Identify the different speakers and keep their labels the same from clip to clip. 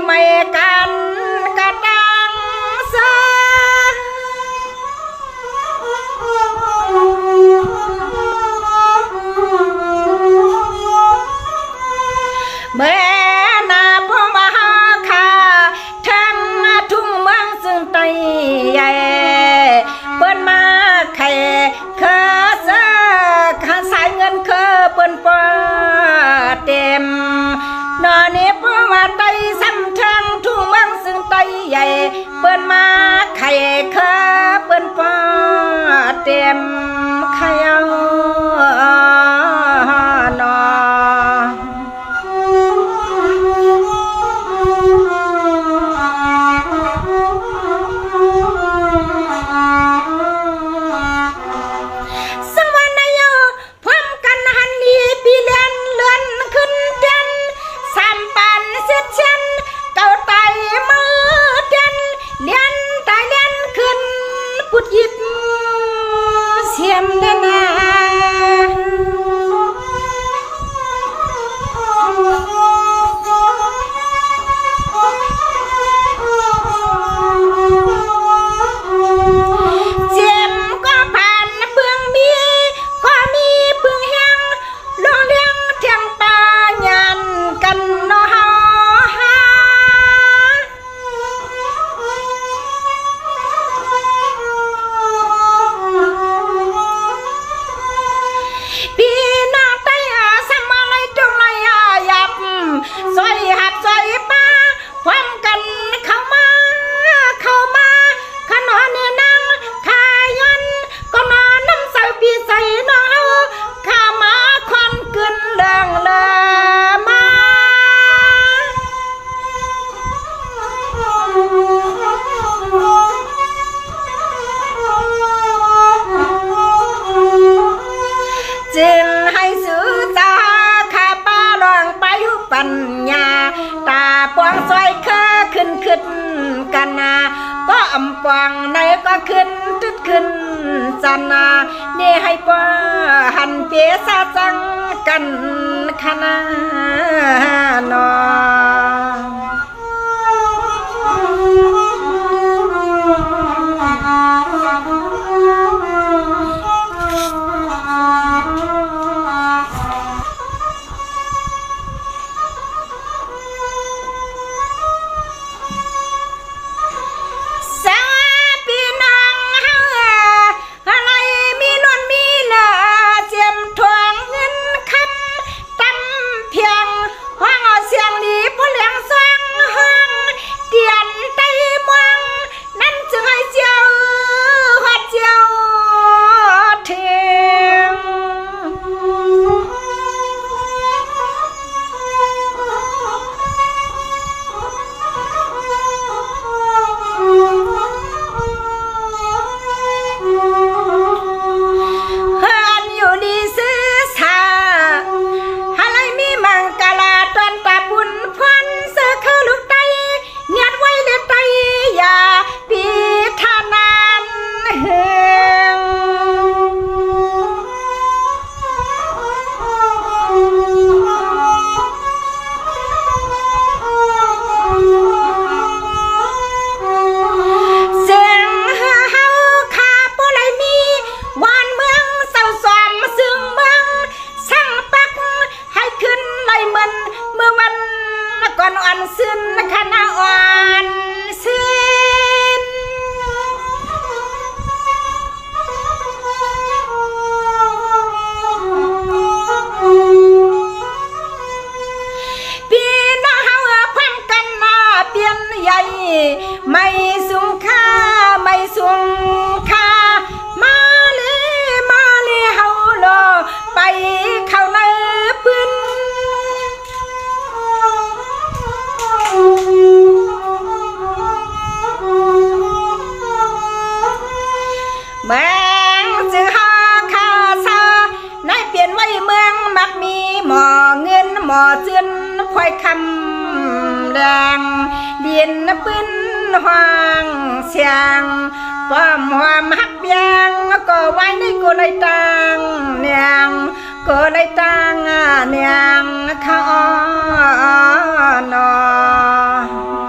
Speaker 1: ไม่กันกระดังซาเมื่อนาพ่อมาคาทั้งทุ่งเมืองซึ่งไตใหญ่เปิ้นมาไข่เคอเสขาสายเงินเคอเปิ้นปอเต็มนอนนี้พ่อมาไตซ้ำทั้งทุ่งเมืองซึ่งไตใหญ่เปิ้นมาไข่เคอเปิ้นปอเต็มไข่เอานอปัญญาตาปวงซอยเคอขึ้นกันนาก็อำปวงในก็ขึ้นตึดขึ้นจันนานี่ให้ปอหันเปียซาจังกันขนาดนอซึนคณะอ่อนซึนพี่น้องเฮาพังกันมาเปลี่ยนใหญ่ไม่สูงค่าไม่สูงค่ามาเลยเฮาโลไปเข้าในปืนแมงจือฮาคาซาในเปลี่ยนไว้เมืองมักมีหมอเงินหมอเจือนพอยคำแดงเดียนปืนห่างเสียงป้อมหอมฮักยางก็ไว้ในกูเลยตังเนียงก็เลยตังเนียงข้านอ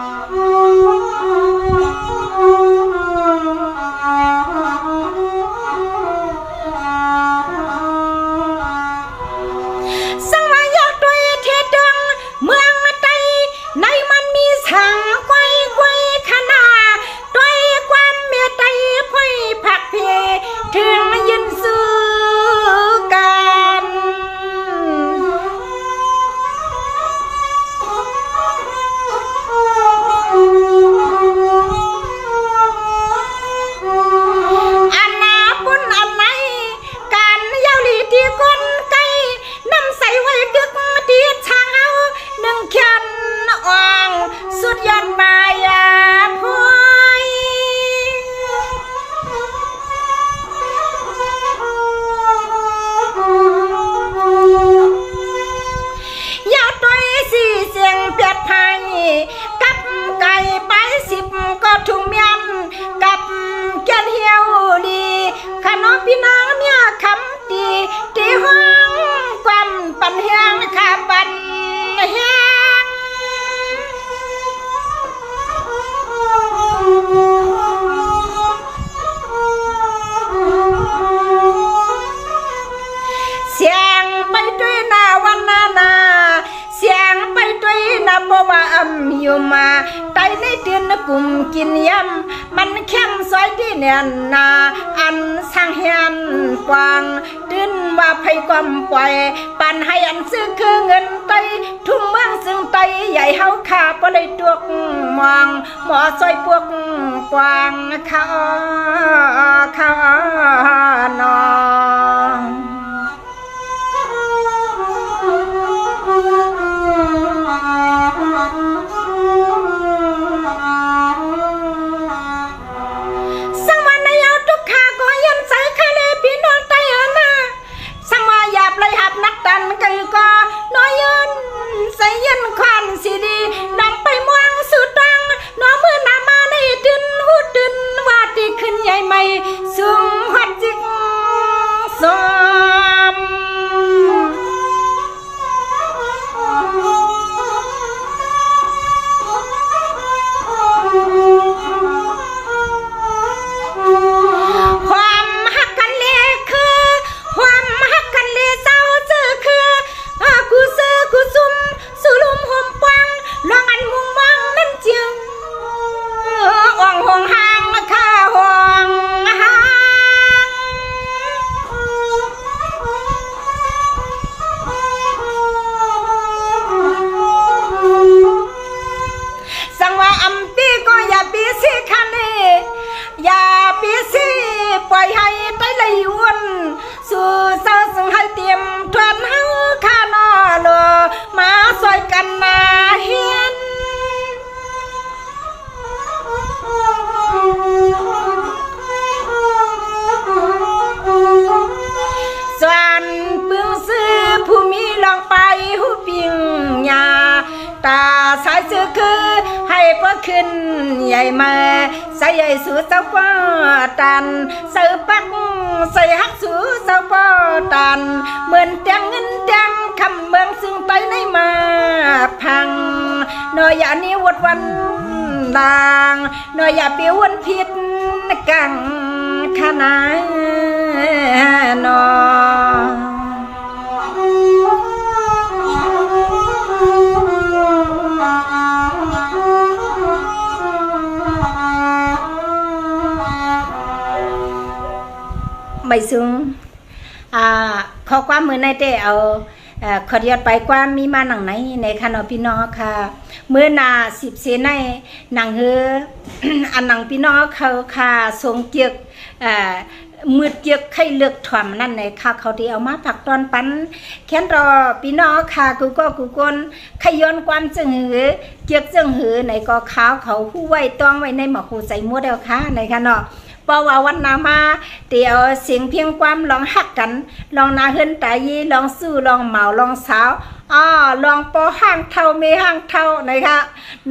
Speaker 1: ว่าอยู่มาไตในเดือนกุมกินยำมันเข้มซอยที่เนี่ยนาอันสังเฮียนกวางดืนว่าไผความปล่อยปันให้อันซื้อคือเงินไตทุ่มเมืองซึ่งไตใหญ่เฮาขาปเลยตวกมองหมอซอยพวกกวางเขานอนสังวานายเอาทุกขาก็ยันใส่คาเลพี่น้องไตนะสังวาหยาบเลยหับนักตันก็น้อยยืนใส่ยันควันสีดีนำไปมองสุดดังน้อมือนามาในดินหูดินว่าตีขึ้นใหญ่ไม่สูงหัดจิกสมความหักกันเลยคือความหักกันเลยเศร้าเจอคือกูซื้อกูซุ่มสุลุมห่มปังลองอันมุงมังนั่นเจียงอ่องห่วงห่างข้าห่วงห่างสังว่าอัมปีก็อย่าปีสิคันนี้อย่าปีสิปล่อยให้ไตเลยวนสู่เศร้าสังให้เตรียมทวนเฮาข้านอโลมาซอยกันนาเฮียนส่วนปึงซื้อผู้มีลองไปหูปิงยาตาสายซื้อคือให้พอขึ้นใหญ่มาใส่ใหญ่สู่เจ้าป้อตันใส่ปักใส่ฮักสู่เจ้าป้อตันเหมือนแตงเงินแตงคำเมืองซึ่งไปในมาพังนอยอย่านี้วดวันดางนอยอย่าเปียววันผิดกังขนาดนอไม่สูงขอความมือในเตเอาขอเดียดไปความมีมาหนังไหนในคณะพี่น้องค่ะเมื่อนา10เสในหนังเฮอ อันหนังพี่น้องเขาค่ะทรงเกียกมืดเกียกไข่เลือกถ่วมนั่นในค่ะเขาที่เอามาผักตอนปันแค้นรอพี่น้องค่ะกูกนขย้อนความจึงหือเกียกจึงหือในก็ขาวเขาผู้ไว้ต้องไว้ในหมอหูใส่หมวดเดียวค่ะในค่ะเนาะเพราะว่าวันนามาเดี๋ยวเสียงเพียงความลองหักกันลองนาเฮินตายีลองสู้ลองเหมาลองสาวลองปอห้างเท่าเมห้างเท่านะคะ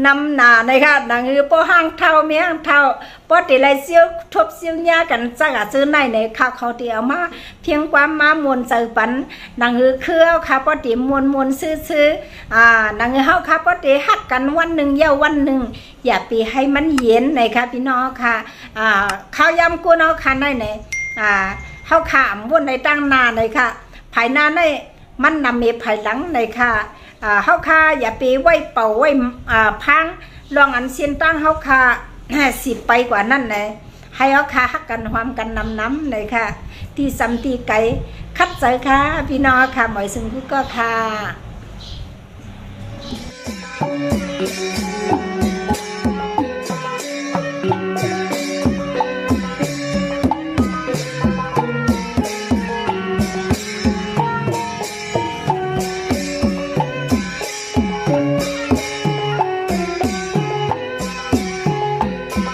Speaker 1: นำหนานะคะดังคือปอห้างเท่าเมห้างเท่าปอติไรเสียวทบเสียวยากันจักซื้อในค่ะเขาเดี๋ยวมาเพียงความมามวลเจอปันดังคือเครือค่ะปอติมวลซื้อดังคือเฮาค่ะปอติหักกันวันหนึ่งเยาวันหนึ่งอย่าปีให้มันเย็นนะคะพี่น้องค่ะข้าวยำกูน้องค่ะได้ไหนเฮาขามวนในตั้งนานเลยค่ะภายหน้าในมันนำเมภายหลังเลยค่ะเฮาค่ะอย่าปีไว้เป่าไว้พังลองอันเสียนตั้งเฮาค่ะ10ไปกว่านั่นเลยให้เฮาค่ะฮักกันความกันน้ำเลยค่ะที่สัมตีไก่คัดใจค่ะพี่น้องค่ะหมอยซึ่งก็ค่ะ